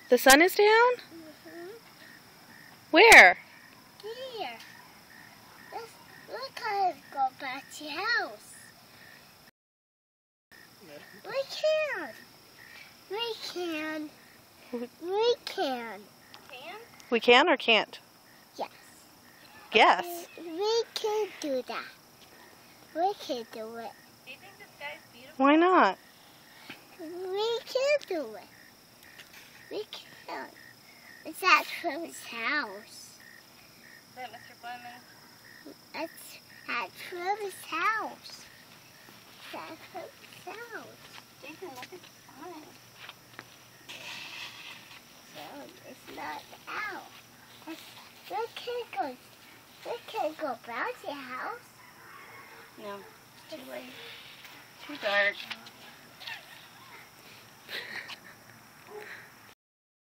The sun is down? Mm-hmm. Where? Here. Let's kind of go back to your house. We can. We can. We can. We can or can't? Yes. Yes. We can do that. We can do it. Do you think the sky's beautiful? Why not? We can do it. We can. It's at Trevor's house. Is that Mr. Fleming? It's at Trevor's house. It's at Trevor's house. Jason, look at the sign. So it's not out. We can't go back to your house. No, it's too late. Too dark.